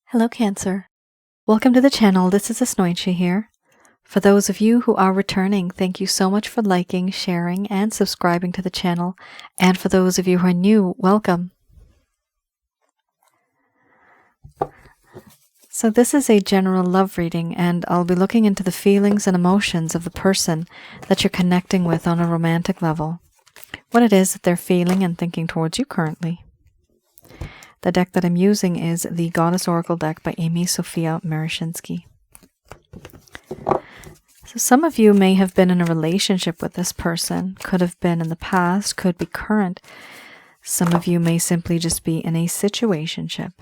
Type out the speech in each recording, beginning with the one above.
Hello, Cancer. Welcome to the channel. This is Asnointia here. For those of you who are returning, thank you so much for liking, sharing, and subscribing to the channel. And for those of you who are new, welcome. So this is a general love reading, and I'll be looking into the feelings and emotions of the person that you're connecting with on a romantic level. What it is that they're feeling and thinking towards you currently. The deck that I'm using is the Goddess Oracle deck by Amy Sophia Marashinsky. So some of you may have been in a relationship with this person, could have been in the past, could be current. Some of you may simply just be in a situationship.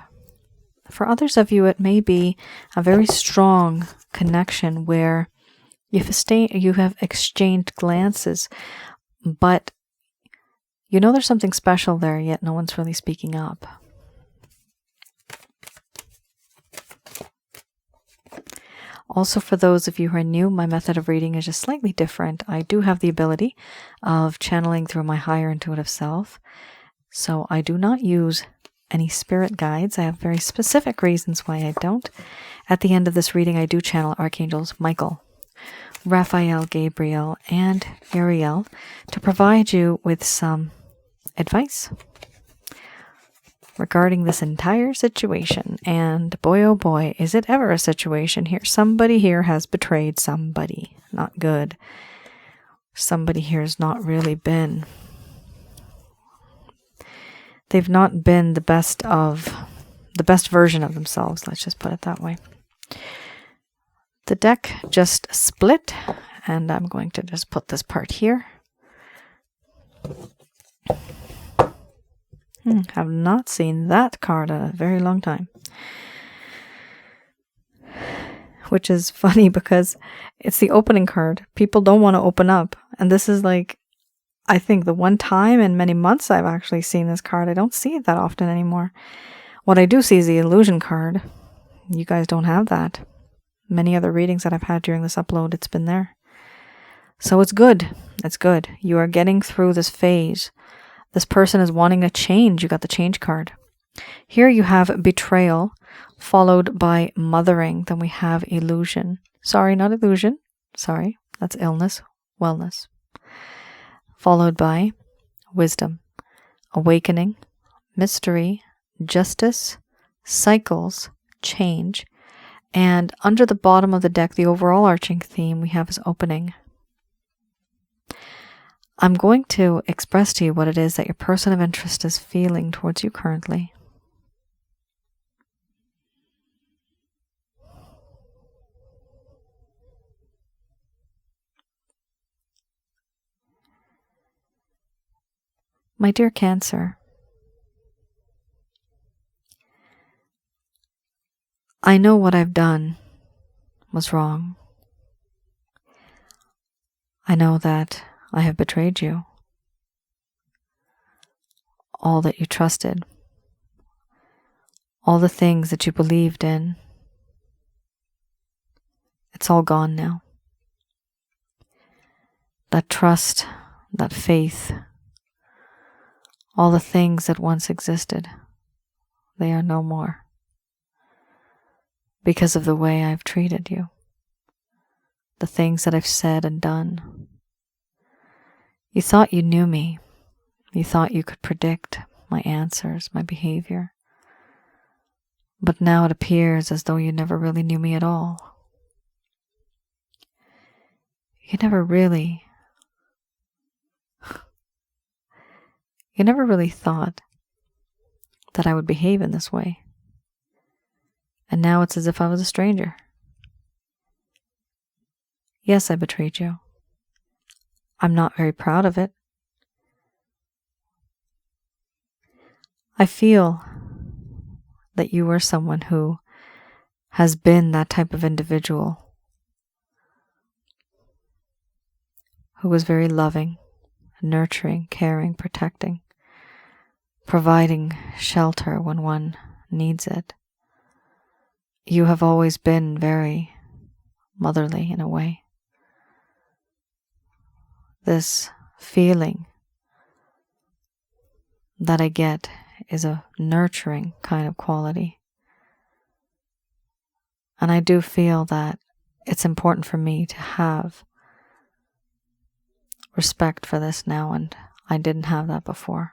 For others of you, it may be a very strong connection where you have exchanged glances, but you know there's something special there, yet no one's really speaking up. Also, for those of you who are new, my method of reading is just slightly different. I do have the ability of channeling through my higher intuitive self, so I do not use any spirit guides. I have very specific reasons why I don't. At the end of this reading, I do channel Archangels Michael, Raphael, Gabriel, and Uriel to provide you with some advice regarding this entire situation. And boy, oh boy, is it ever a situation here. Somebody here has betrayed somebody. Not good. Somebody here has not really been. They've not been the best version of themselves. Let's just put it that way. The deck just split, and I'm going to just put this part here. Have not seen that card in a very long time. Which is funny because it's the opening card. People don't want to open up. And this is like, I think the one time in many months I've actually seen this card. I don't see it that often anymore. What I do see is the illusion card. You guys don't have that. Many other readings that I've had during this upload, it's been there. So it's good. It's good. You are getting through this phase. This person is wanting to change. You got the change card. Here you have betrayal, followed by mothering. Then we have illusion. Sorry, not illusion. Sorry, that's illness, wellness. Followed by wisdom, awakening, mystery, justice, cycles, change. And under the bottom of the deck, the overall arching theme we have is opening. I'm going to express to you what it is that your person of interest is feeling towards you currently. My dear Cancer, I know what I've done was wrong. I know that I have betrayed you. All that you trusted, all the things that you believed in, it's all gone now. That trust, that faith, all the things that once existed, they are no more. Because of the way I've treated you, the things that I've said and done. You thought you knew me. You thought you could predict my answers, my behavior. But now it appears as though you never really knew me at all. You never really thought that I would behave in this way. And now it's as if I was a stranger. Yes, I betrayed you. I'm not very proud of it. I feel that you are someone who has been that type of individual who was very loving, nurturing, caring, protecting, providing shelter when one needs it. You have always been very motherly in a way. This feeling that I get is a nurturing kind of quality. And I do feel that it's important for me to have respect for this now, and I didn't have that before.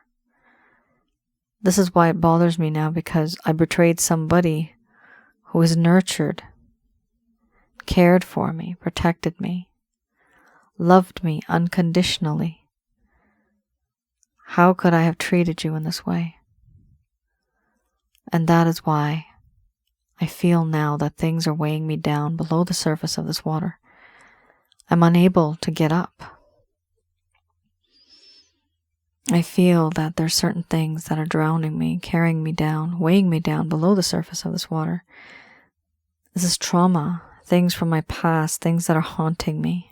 This is why it bothers me now, because I betrayed somebody who has nurtured, cared for me, protected me, loved me unconditionally. How could I have treated you in this way? And that is why I feel now that things are weighing me down below the surface of this water. I'm unable to get up. I feel that there's certain things that are drowning me, carrying me down, weighing me down below the surface of this water. This is trauma, things from my past, things that are haunting me.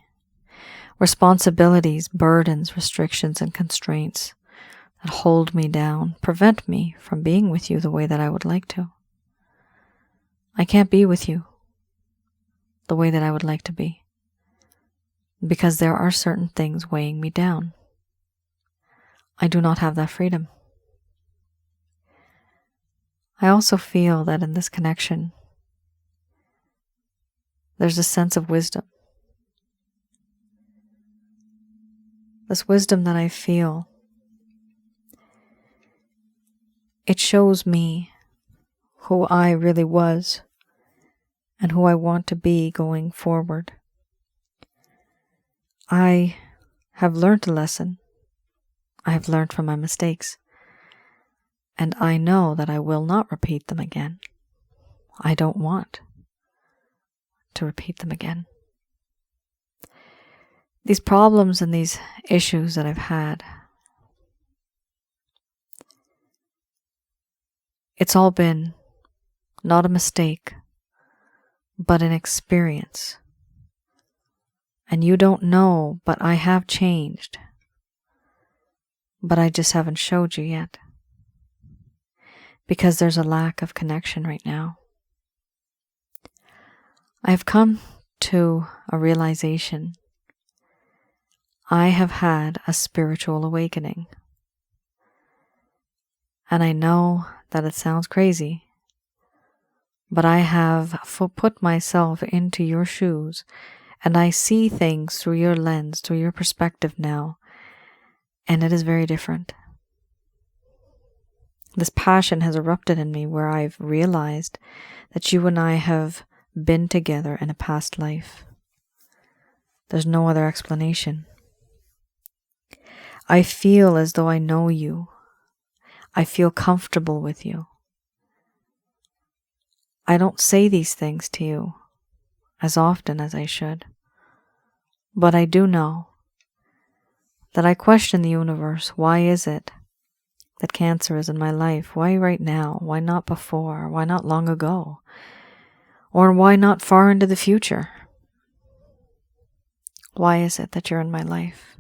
Responsibilities, burdens, restrictions, and constraints that hold me down, prevent me from being with you the way that I would like to. I can't be with you the way that I would like to be, because there are certain things weighing me down. I do not have that freedom. I also feel that in this connection, there's a sense of wisdom. This wisdom that I feel, it shows me who I really was and who I want to be going forward. I have learned a lesson. I have learned from my mistakes, and I know that I will not repeat them again. I don't want to repeat them again. These problems and these issues that I've had, it's all been not a mistake, but an experience. And you don't know, but I have changed. But I just haven't showed you yet, because there's a lack of connection right now. I've come to a realization. I have had a spiritual awakening. And I know that it sounds crazy, but I have put myself into your shoes, and I see things through your lens, through your perspective now. And it is very different. This passion has erupted in me where I've realized that you and I have been together in a past life. There's no other explanation. I feel as though I know you. I feel comfortable with you. I don't say these things to you as often as I should, but I do know that I question the universe. Why is it that cancer is in my life? Why right now? Why not before? Why not long ago? Or why not far into the future? Why is it that you're in my life?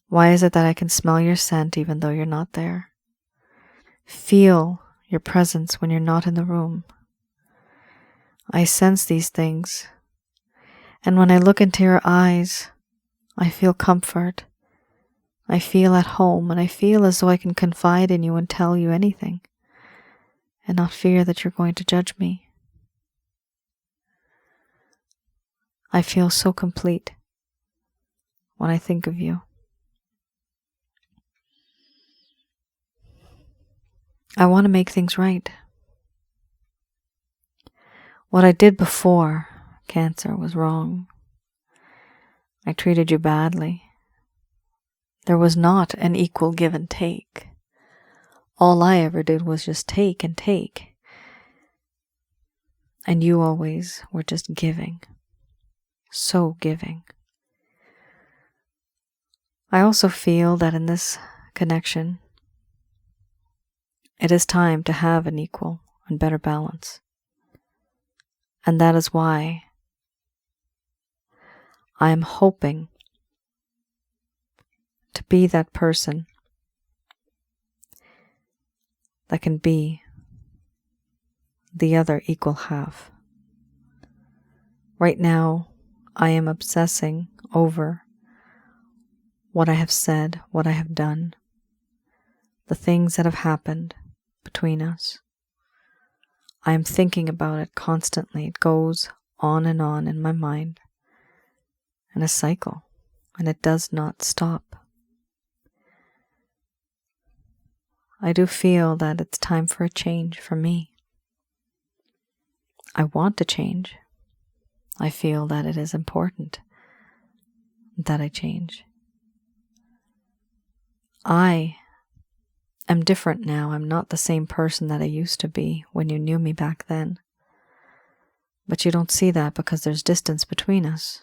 Why is it that I can smell your scent even though you're not there? Feel your presence when you're not in the room. I sense these things, and when I look into your eyes, I feel comfort. I feel at home, and I feel as though I can confide in you and tell you anything, and not fear that you're going to judge me. I feel so complete when I think of you. I want to make things right. What I did before cancer was wrong. I treated you badly. There was not an equal give and take. All I ever did was just take and take. And you always were just giving. So giving. I also feel that in this connection, it is time to have an equal and better balance. And that is why I am hoping to be that person that can be the other equal half. Right now, I am obsessing over what I have said, what I have done, the things that have happened between us. I am thinking about it constantly. It goes on in my mind in a cycle, and it does not stop. I do feel that it's time for a change for me. I want to change. I feel that it is important that I change. I am different now. I'm not the same person that I used to be when you knew me back then. But you don't see that because there's distance between us.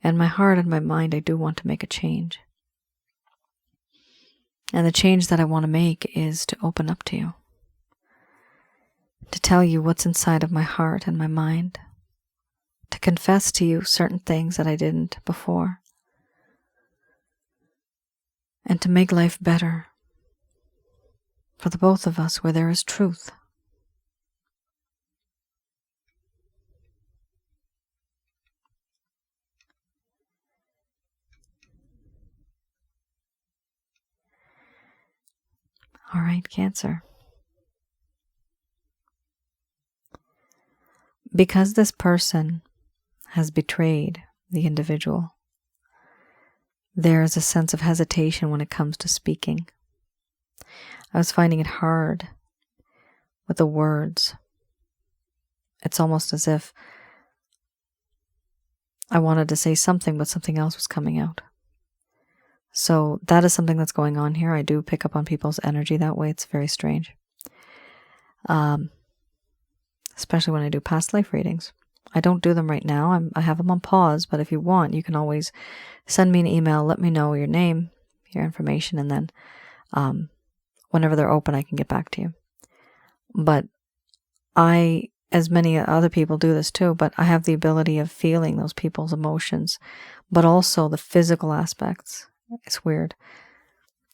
And my heart and my mind, I do want to make a change. And the change that I want to make is to open up to you. To tell you what's inside of my heart and my mind. To confess to you certain things that I didn't before. And to make life better for the both of us where there is truth. All right, Cancer. Because this person has betrayed the individual, there is a sense of hesitation when it comes to speaking. I was finding it hard with the words. It's almost as if I wanted to say something, but something else was coming out. So that is something that's going on here. I do pick up on people's energy that way. It's very strange. Especially when I do past life readings. I don't do them right now. I have them on pause, but if you want, you can always send me an email, let me know your name, your information, and then whenever they're open, I can get back to you. But I, as many other people do this too, but I have the ability of feeling those people's emotions, but also the physical aspects. It's weird.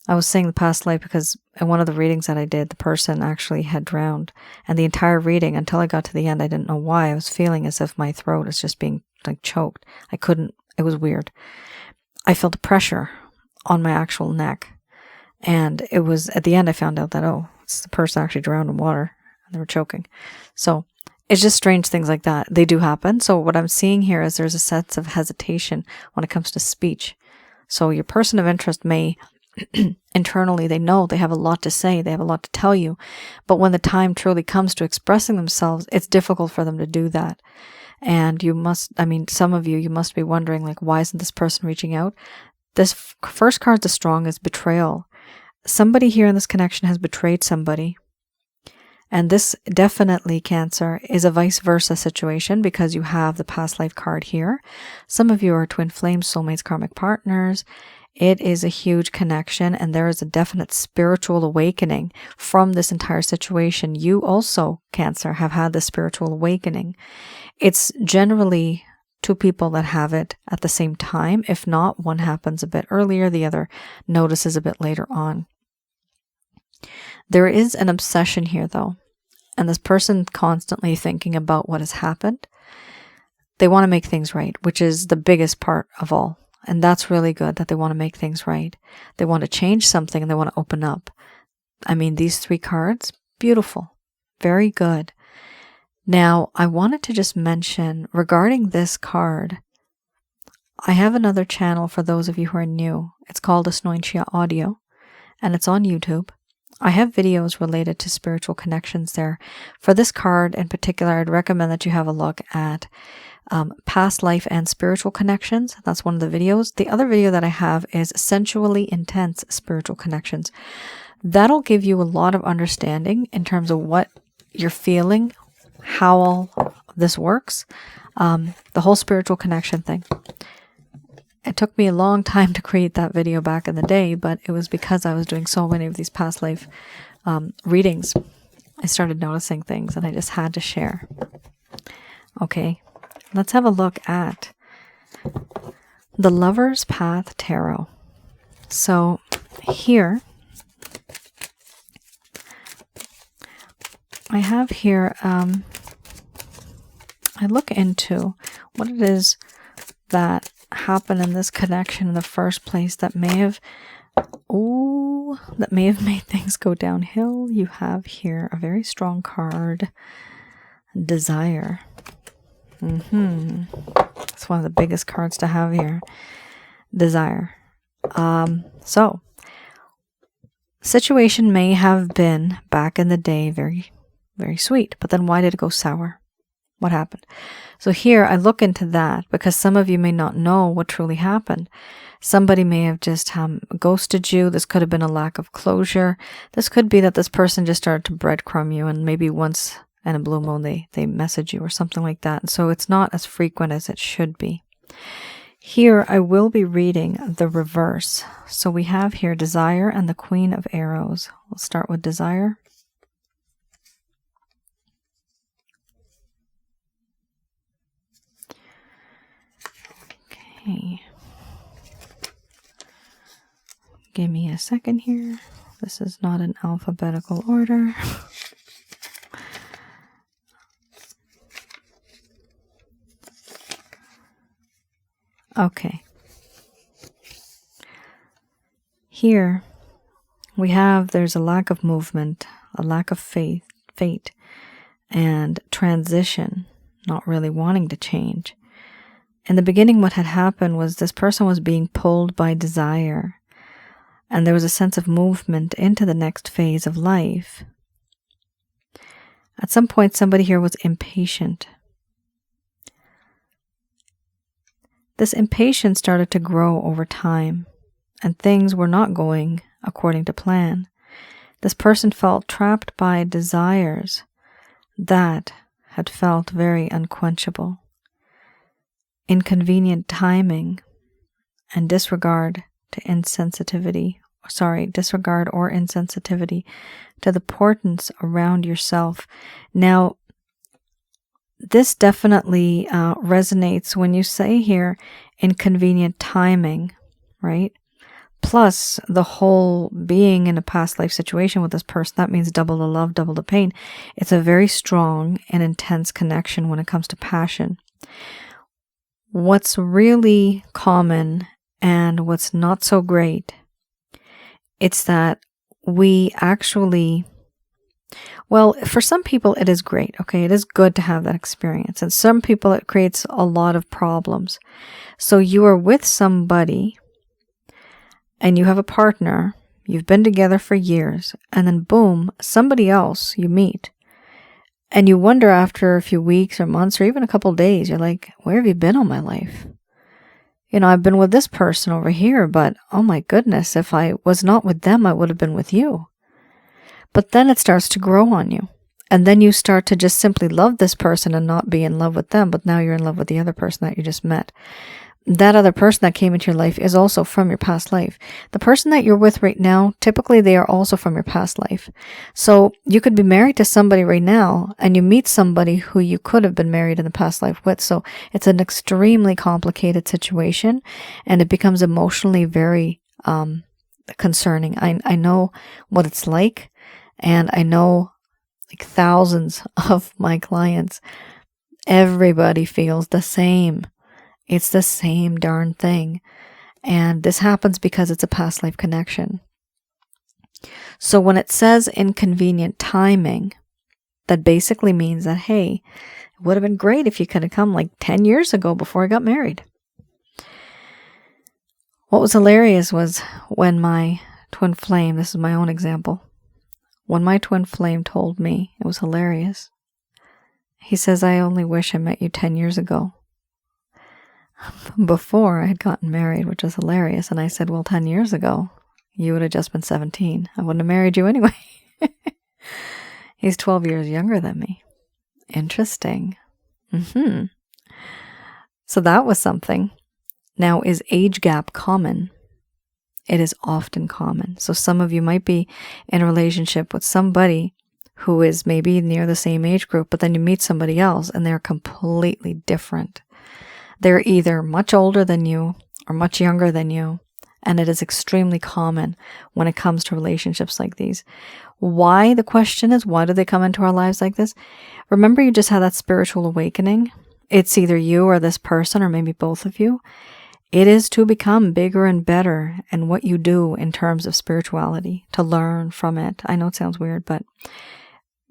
I was saying the past life because in one of the readings that I did, the person actually had drowned. And the entire reading, until I got to the end, I didn't know why. I was feeling as if my throat is just being like choked. I couldn't, it was weird. I felt the pressure on my actual neck. And it was, at the end, I found out that, oh, it's the person actually drowned in water and they were choking. So it's just strange things like that. They do happen. So what I'm seeing here is there's a sense of hesitation when it comes to speech. So your person of interest may internally, they know they have a lot to say, they have a lot to tell you, but when the time truly comes to expressing themselves, it's difficult for them to do that. And you must, I mean, some of you must be wondering, like, why isn't this person reaching out? This first card, the strongest, betrayal. Somebody here in this connection has betrayed somebody. And this definitely, Cancer, is a vice versa situation because you have the past life card here. Some of you are twin flames, soulmates, karmic partners. It is a huge connection, and there is a definite spiritual awakening from this entire situation. You also, Cancer, have had this spiritual awakening. It's generally two people that have it at the same time. If not, one happens a bit earlier, the other notices a bit later on. There is an obsession here, though, and this person constantly thinking about what has happened. They want to make things right, which is the biggest part of all. And that's really good that they want to make things right. They want to change something and they want to open up. I mean, these three cards, beautiful, very good. Now, I wanted to just mention regarding this card, I have another channel for those of you who are new. It's called Asnointia Audio, and it's on YouTube. I have videos related to spiritual connections there. For this card in particular, I'd recommend that you have a look at past life and spiritual connections. That's one of the videos. The other video that I have is sensually intense spiritual connections. That'll give you a lot of understanding in terms of what you're feeling, how all this works, the whole spiritual connection thing. It took me a long time to create that video back in the day, but it was because I was doing so many of these past life readings. I started noticing things and I just had to share. Okay, let's have a look at the Lover's Path Tarot. So here, I have here, I look into what it is that happened in this connection in the first place that may have, ooh, people that may have made things go downhill, you have here a very strong card, Desire. It's one of the biggest cards to have here, Desire. So, situation may have been, back in the day, very, very sweet, but then why did it go sour? What happened? So here, I look into that because some of you may not know what truly happened. Somebody may have just ghosted you. This could have been a lack of closure. This could be that this person just started to breadcrumb you, and maybe once in a blue moon they message you or something like that. And so it's not as frequent as it should be. Here, I will be reading the reverse. So we have here Desire and the Queen of Arrows. We'll start with Desire. Okay. Give me a second here. This is not in alphabetical order. Okay. Here we have, there's a lack of movement, a lack of fate, and transition, not really wanting to change. In the beginning, what had happened was this person was being pulled by desire, and there was a sense of movement into the next phase of life. At some point, somebody here was impatient. This impatience started to grow over time, and things were not going according to plan. This person felt trapped by desires that had felt very unquenchable. Inconvenient timing and disregard or insensitivity to the importance around yourself. Now, this definitely resonates when you say here inconvenient timing, right? Plus the whole being in a past life situation with this person, that means double the love, double the pain. It's a very strong and intense connection when it comes to passion. What's really common and what's not so great, it's that we actually, well, for some people it is great, okay? It is good to have that experience. And some people it creates a lot of problems. So you are with somebody and you have a partner, you've been together for years, and then boom, somebody else you meet. And you wonder after a few weeks or months or even a couple days, you're like, where have you been all my life? You know, I've been with this person over here, but oh my goodness, if I was not with them, I would have been with you. But then it starts to grow on you. And then you start to just simply love this person and not be in love with them, but now you're in love with the other person that you just met. That other person that came into your life is also from your past life. The person that you're with right now, typically they are also from your past life. So you could be married to somebody right now and you meet somebody who you could have been married in the past life with. So it's an extremely complicated situation and it becomes emotionally very concerning. I know what it's like, and I know like thousands of my clients, everybody feels the same. It's the same darn thing. And this happens because it's a past life connection. So when it says inconvenient timing, that basically means that, hey, it would have been great if you could have come like 10 years ago before I got married. What was hilarious was when my twin flame, this is my own example, when my twin flame told me, it was hilarious. He says, I only wish I met you 10 years ago. Before I had gotten married, which was hilarious. And I said, well, 10 years ago, you would have just been 17. I wouldn't have married you anyway. He's 12 years younger than me. Interesting. So that was something. Now, is age gap common? It is often common. So some of you might be in a relationship with somebody who is maybe near the same age group, but then you meet somebody else and they're completely different. They're either much older than you or much younger than you, and it is extremely common when it comes to relationships like these. Why? The question is, why do they come into our lives like this? Remember, you just had that spiritual awakening. It's either you or this person or maybe both of you. It is to become bigger and better in what you do in terms of spirituality, to learn from it. I know it sounds weird, but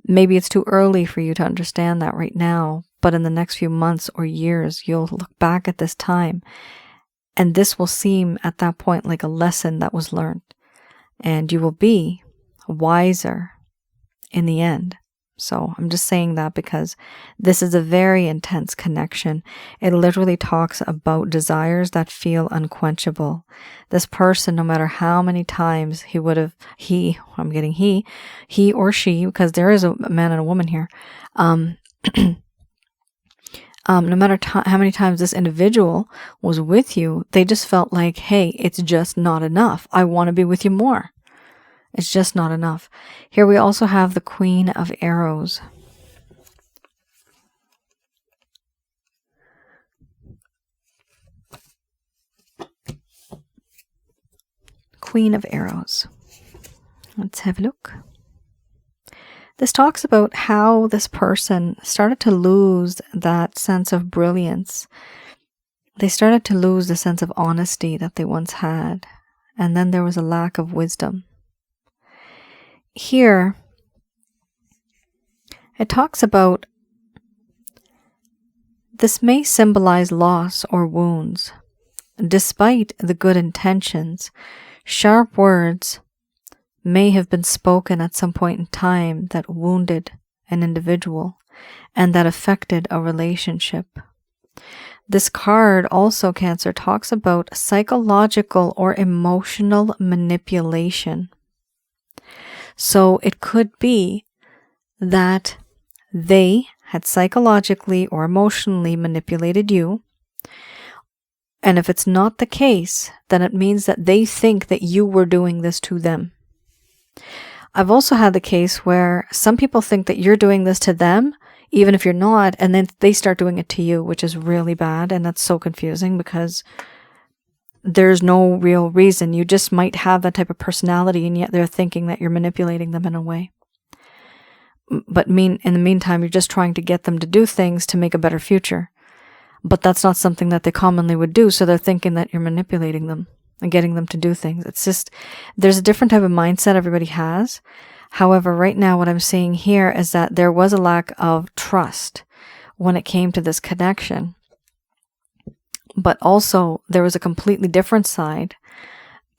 maybe it's too early for you to understand that right now. But in the next few months or years, you'll look back at this time, and this will seem at that point like a lesson that was learned. And you will be wiser in the end. So I'm just saying that because this is a very intense connection. It literally talks about desires that feel unquenchable. This person, no matter how many times he or she, because there is a man and a woman here, no matter how many times this individual was with you, they just felt like, hey, it's just not enough. I want to be with you more. It's just not enough. Here we also have the Queen of Arrows. Queen of Arrows. Let's have a look. This talks about how this person started to lose that sense of brilliance. They started to lose the sense of honesty that they once had. And then there was a lack of wisdom. Here, it talks about this may symbolize loss or wounds. Despite the good intentions, sharp words may have been spoken at some point in time that wounded an individual and that affected a relationship. This card also, Cancer, talks about psychological or emotional manipulation. So it could be that they had psychologically or emotionally manipulated you. And if it's not the case, then it means that they think that you were doing this to them. I've also had the case where some people think that you're doing this to them, even if you're not, and then they start doing it to you, which is really bad. And that's so confusing because there's no real reason. You just might have that type of personality, and yet they're thinking that you're manipulating them in a way. But in the meantime, you're just trying to get them to do things to make a better future. But that's not something that they commonly would do, so they're thinking that you're manipulating them and getting them to do things. It's just, there's a different type of mindset everybody has. However, right now what I'm seeing here is that there was a lack of trust when it came to this connection. But also, there was a completely different side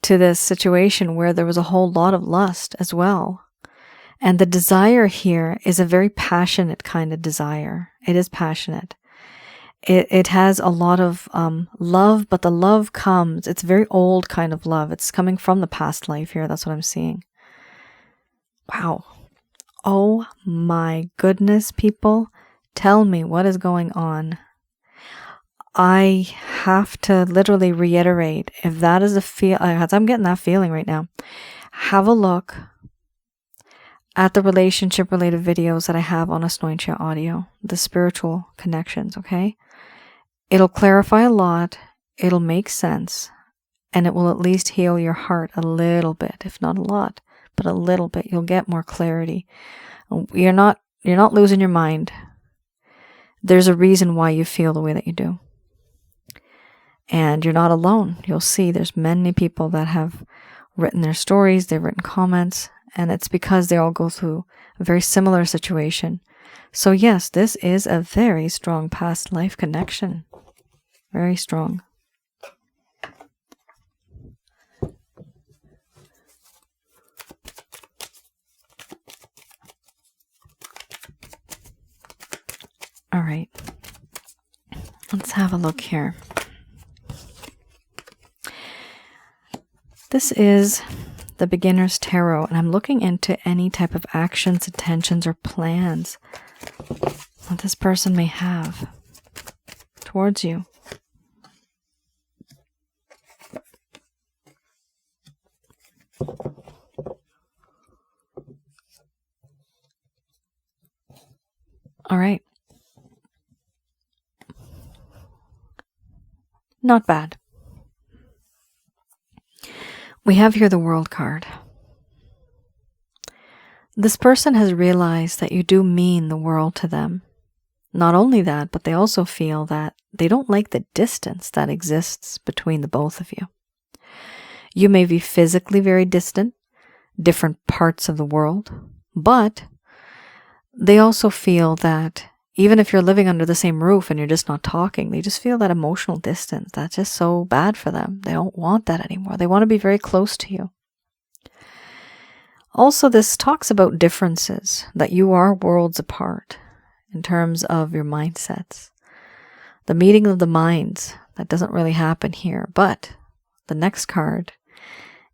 to this situation where there was a whole lot of lust as well. And the desire here is a very passionate kind of desire. It is passionate. It has a lot of love, but the love comes, it's very old kind of love. It's coming from the past life here. That's what I'm seeing. Wow. Oh my goodness, people. Tell me what is going on. I have to literally reiterate, if that is a feel, as I'm getting that feeling right now, have a look at the relationship related videos that I have on Asnointia audio, the spiritual connections, okay? It'll clarify a lot, it'll make sense, and it will at least heal your heart a little bit, if not a lot, but a little bit. You'll get more clarity. You're not losing your mind. There's a reason why you feel the way that you do. And you're not alone. You'll see there's many people that have written their stories, they've written comments, and it's because they all go through a very similar situation. So yes, this is a very strong past life connection. Very strong. All right. Let's have a look here. This is the Beginner's Tarot, and I'm looking into any type of actions, intentions, or plans that this person may have towards you. All right. Not bad. We have here the World card. This person has realized that you do mean the world to them. Not only that, but they also feel that they don't like the distance that exists between the both of you. You may be physically very distant, different parts of the world, but they also feel that even if you're living under the same roof and you're just not talking, they just feel that emotional distance. That's just so bad for them. They don't want that anymore. They want to be very close to you. Also, this talks about differences, that you are worlds apart in terms of your mindsets. The meeting of the minds, that doesn't really happen here, but the next card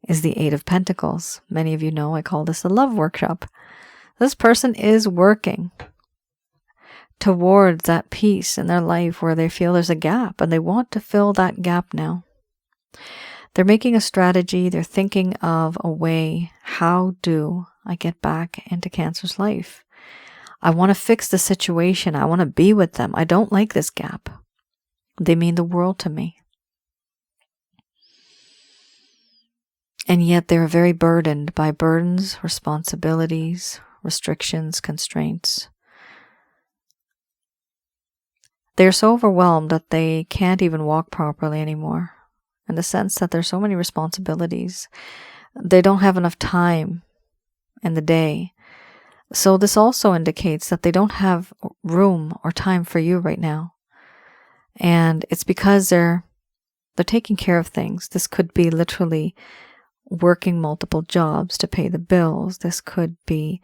is the Eight of Pentacles. Many of you know I call this the love workshop. This person is working towards that peace in their life where they feel there's a gap, and they want to fill that gap now. They're making a strategy. They're thinking of a way. How do I get back into Cancer's life? I want to fix the situation. I want to be with them. I don't like this gap. They mean the world to me. And yet they're very burdened by burdens, responsibilities, restrictions, constraints. They're so overwhelmed that they can't even walk properly anymore, in the sense that there's so many responsibilities. They don't have enough time in the day. So this also indicates that they don't have room or time for you right now. And it's because they're taking care of things. This could be literally working multiple jobs to pay the bills. This could be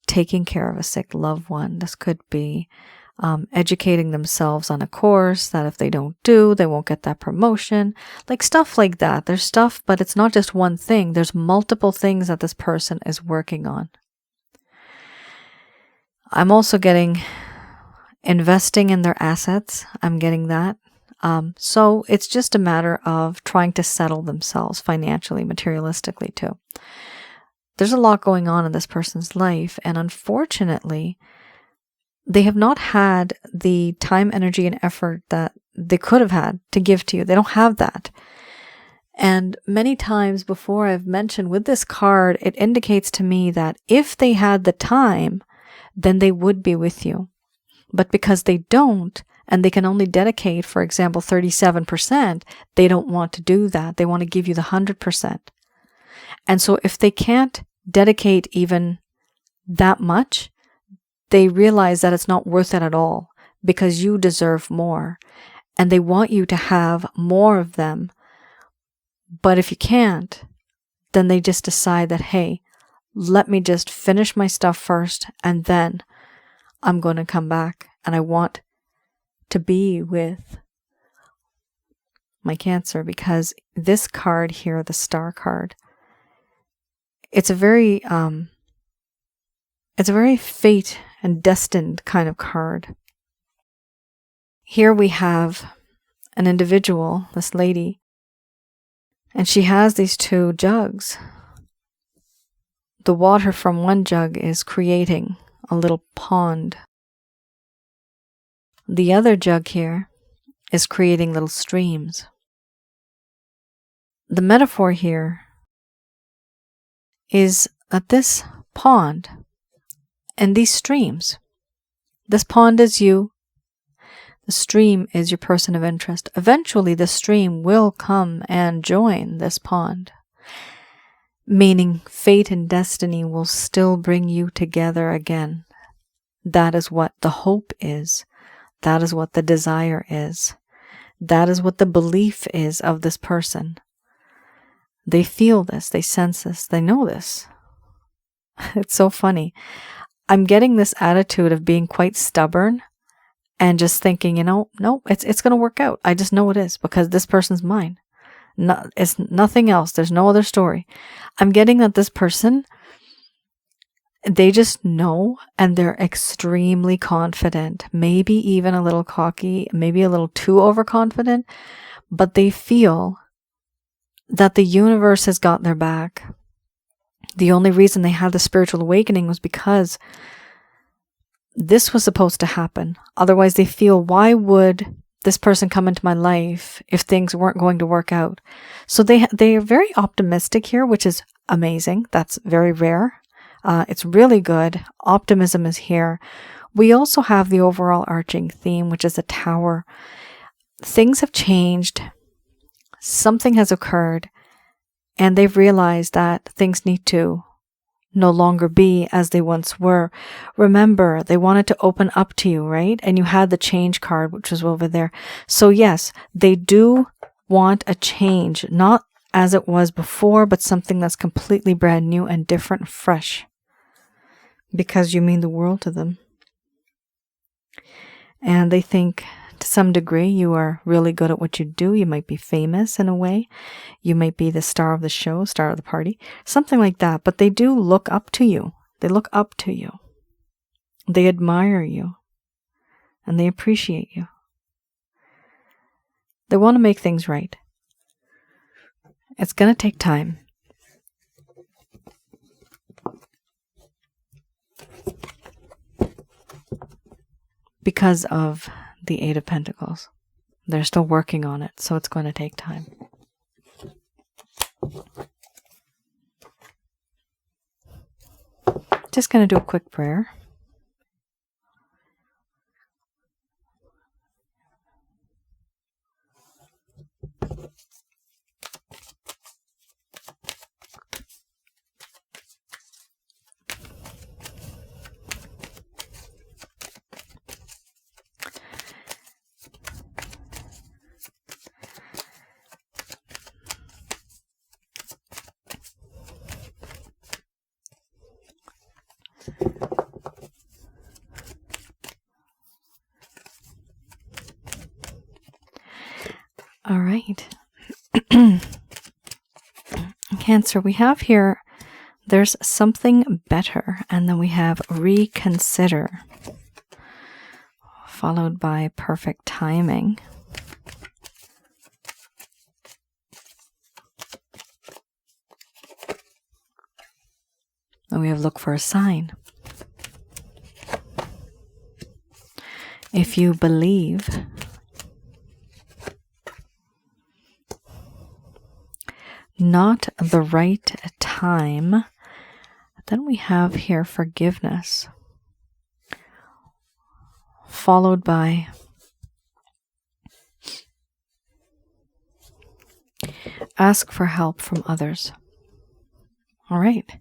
taking care of a sick loved one. This could be educating themselves on a course that if they don't do, they won't get that promotion. Like stuff like that. There's stuff, but it's not just one thing. There's multiple things that this person is working on. I'm also getting investing in their assets. I'm getting that. So it's just a matter of trying to settle themselves financially, materialistically too. There's a lot going on in this person's life, and unfortunately, they have not had the time, energy, and effort that they could have had to give to you. They don't have that. And many times before I've mentioned with this card, it indicates to me that if they had the time, then they would be with you. But because they don't, and they can only dedicate, for example, 37%, they don't want to do that. They want to give you the 100%. And so if they can't dedicate even that much, they realize that it's not worth it at all, because you deserve more. And they want you to have more of them. But if you can't, then they just decide that, hey, let me just finish my stuff first, and then I'm going to come back. And I want to be with my Cancer, because this card here, the Star card, it's a very fate and destined kind of card. Here we have an individual, this lady, and she has these two jugs. The water from one jug is creating a little pond. The other jug here is creating little streams. The metaphor here is that this pond and these streams, this pond is you, the stream is your person of interest. Eventually the stream will come and join this pond, meaning fate and destiny will still bring you together again. That is what the hope is. That is what the desire is. That is what the belief is of this person. They feel this, they sense this, they know this. It's so funny. I'm getting this attitude of being quite stubborn and just thinking, no, it's going to work out. I just know it is, because this person's mine. No, it's nothing else. There's no other story. I'm getting that this person, they just know, and they're extremely confident, maybe even a little cocky, maybe a little too overconfident, but they feel that the universe has got their back. The only reason they had the spiritual awakening was because this was supposed to happen. Otherwise, they feel, why would this person come into my life if things weren't going to work out? So they are very optimistic here, which is amazing. That's very rare. It's really good. Optimism is here, We also have the overall arching theme, which is a tower. Things have changed. Something has occurred. And they've realized that things need to no longer be as they once were. Remember, they wanted to open up to you, right? And you had the change card, which was over there. So yes, they do want a change, not as it was before, but something that's completely brand new and different, fresh, because you mean the world to them. And they think to some degree you are really good at what you do. You might be famous in a way. You might be the star of the show, star of the party, something like that. But they do look up to you. They look up to you. They admire you. And they appreciate you. They want to make things right. It's going to take time. Because of the Eight of Pentacles. They're still working on it, so it's going to take time. Just going to do a quick prayer. All right. Cancer, we have here, there's something better, and then we have reconsider, followed by perfect timing. And we have look for a sign. If you believe, not the right time. Then we have here forgiveness, followed by ask for help from others. All right.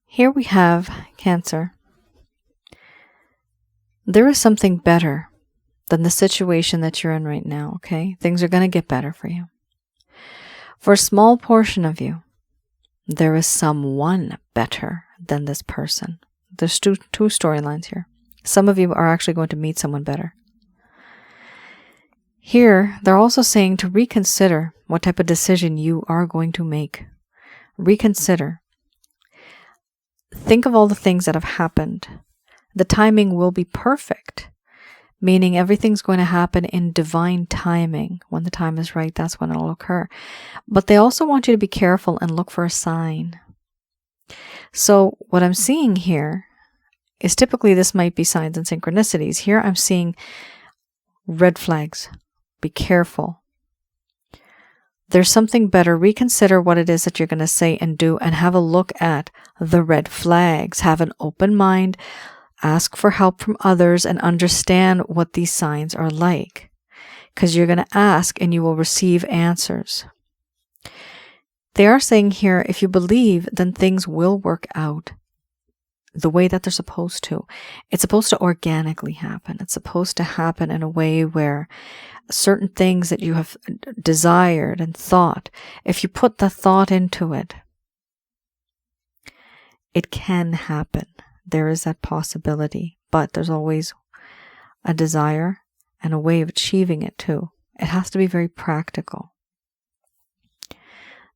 Here we have Cancer. There is something better than the situation that you're in right now, okay? Things are going to get better for you. For a small portion of you, there is someone better than this person. There's two storylines here. Some of you are actually going to meet someone better. Here, they're also saying to reconsider what type of decision you are going to make. Reconsider. Think of all the things that have happened. The timing will be perfect. Meaning everything's going to happen in divine timing. When the time is right, that's when it'll occur. But they also want you to be careful and look for a sign. So what I'm seeing here is typically this might be signs and synchronicities. Here I'm seeing red flags. Be careful. There's something better. Reconsider what it is that you're going to say and do, and have a look at the red flags. Have an open mind. Ask for help from others and understand what these signs are like. Because you're going to ask and you will receive answers. They are saying here, if you believe, then things will work out the way that they're supposed to. It's supposed to organically happen. It's supposed to happen in a way where certain things that you have desired and thought, if you put the thought into it, it can happen. There is that possibility, but there's always a desire and a way of achieving it too. It has to be very practical.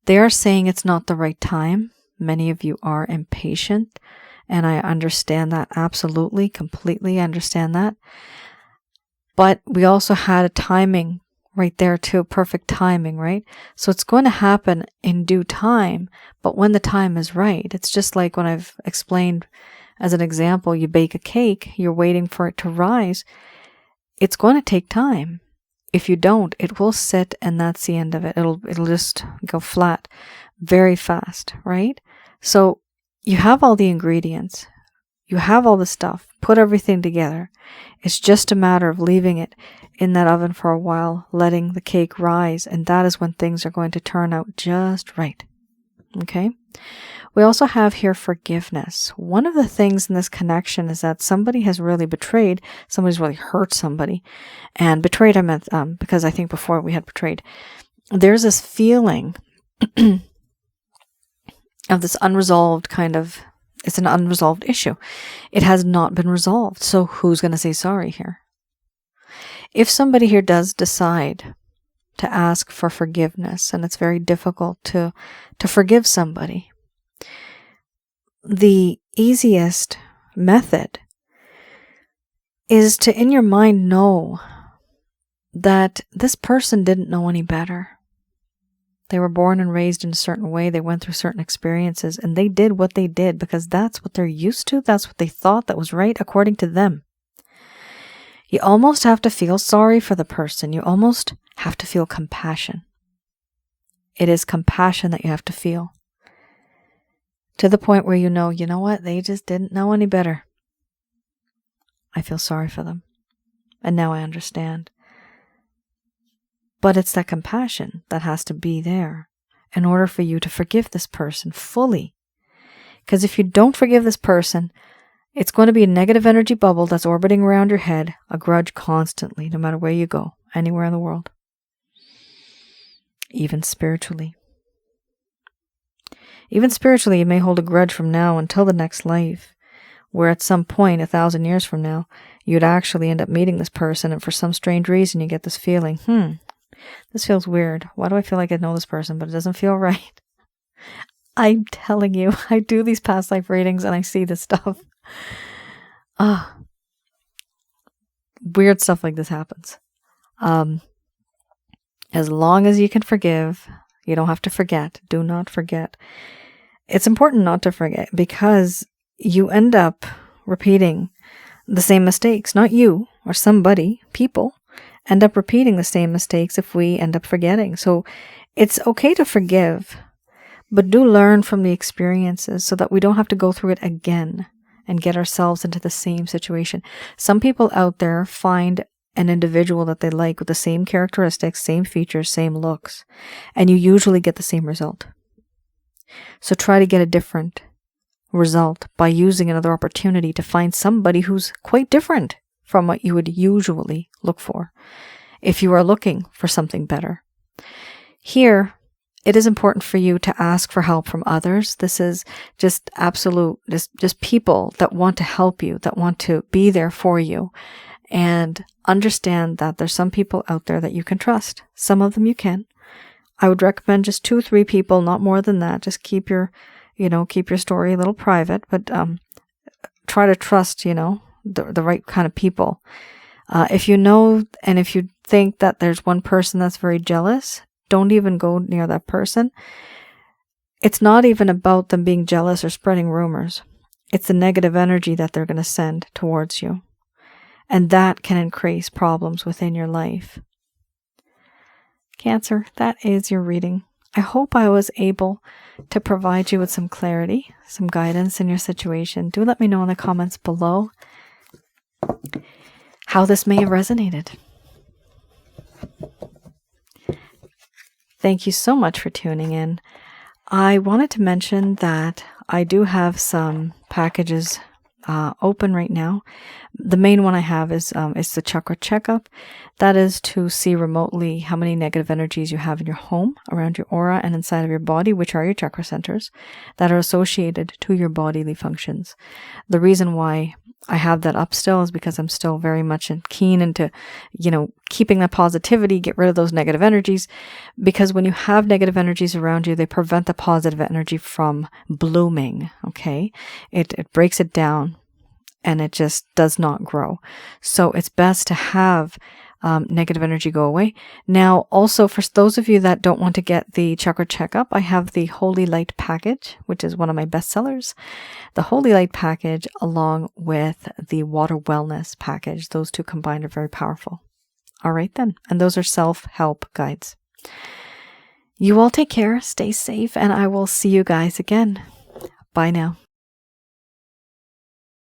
They are saying it's not the right time. Many of you are impatient, and I understand that absolutely, completely understand that. But we also had a timing right there too, perfect timing, right? So it's going to happen in due time, but when the time is right, it's just like when I've explained as an example, you bake a cake, you're waiting for it to rise. It's going to take time. If you don't, it will sit, and that's the end of it. It'll just go flat very fast, right? So you have all the ingredients. You have all the stuff. Put everything together. It's just a matter of leaving it in that oven for a while, letting the cake rise, and that is when things are going to turn out just right. Okay? We also have here forgiveness. One of the things in this connection is that somebody has really betrayed, somebody's really hurt somebody. And betrayed, I meant, because I think before we had betrayed. There's this feeling of this unresolved kind of, it's an unresolved issue. It has not been resolved. So who's going to say sorry here? If somebody here does decide to ask for forgiveness, and it's very difficult to forgive somebody, the easiest method is to, in your mind, know that this person didn't know any better. They were born and raised in a certain way. They went through certain experiences, and they did what they did because that's what they're used to. That's what they thought that was right according to them. You almost have to feel sorry for the person. You almost have to feel compassion. It is compassion that you have to feel. To the point where you know what? They just didn't know any better. I feel sorry for them. And now I understand. But it's that compassion that has to be there in order for you to forgive this person fully. Because if you don't forgive this person, it's going to be a negative energy bubble that's orbiting around your head, a grudge constantly, no matter where you go, anywhere in the world. Even spiritually. Even spiritually, you may hold a grudge from now until the next life, where at some point, 1,000 years from now, you'd actually end up meeting this person, and for some strange reason, you get this feeling, this feels weird. Why do I feel like I know this person, but it doesn't feel right? I'm telling you, I do these past life readings, and I see this stuff. Weird stuff like this happens. As long as you can forgive, you don't have to forget. Do not forget. It's important not to forget because you end up repeating the same mistakes. Not you or somebody, people end up repeating the same mistakes if we end up forgetting. So it's okay to forgive, but do learn from the experiences so that we don't have to go through it again and get ourselves into the same situation. Some people out there find an individual that they like with the same characteristics, same features, same looks, and you usually get the same result. So try to get a different result by using another opportunity to find somebody who's quite different from what you would usually look for if you are looking for something better. Here, it is important for you to ask for help from others. This is just absolute, just people that want to help you, that want to be there for you. And understand that there's some people out there that you can trust. Some of them you can. I would recommend just 2-3 people, not more than that. Just keep your story a little private, but try to trust, the right kind of people. If you know, and if you think that there's one person that's very jealous, don't even go near that person. It's not even about them being jealous or spreading rumors. It's the negative energy that they're going to send towards you. And that can increase problems within your life. Cancer, that is your reading. I hope I was able to provide you with some clarity, some guidance in your situation. Do let me know in the comments below how this may have resonated. Thank you so much for tuning in. I wanted to mention that I do have some packages open right now. The main one I have is the chakra checkup. That is to see remotely how many negative energies you have in your home, around your aura, and inside of your body, which are your chakra centers that are associated to your bodily functions. The reason why I have that up still is because I'm still very much keen into, keeping that positivity, get rid of those negative energies, because when you have negative energies around you, they prevent the positive energy from blooming, okay? It breaks it down and it just does not grow. So it's best to have negative energy go away. Now, also for those of you that don't want to get the chakra checkup, I have the Holy Light package, which is one of my best sellers. The Holy Light package along with the Water Wellness package. Those two combined are very powerful. All right then. And those are self-help guides. You all take care, stay safe, and I will see you guys again. Bye now.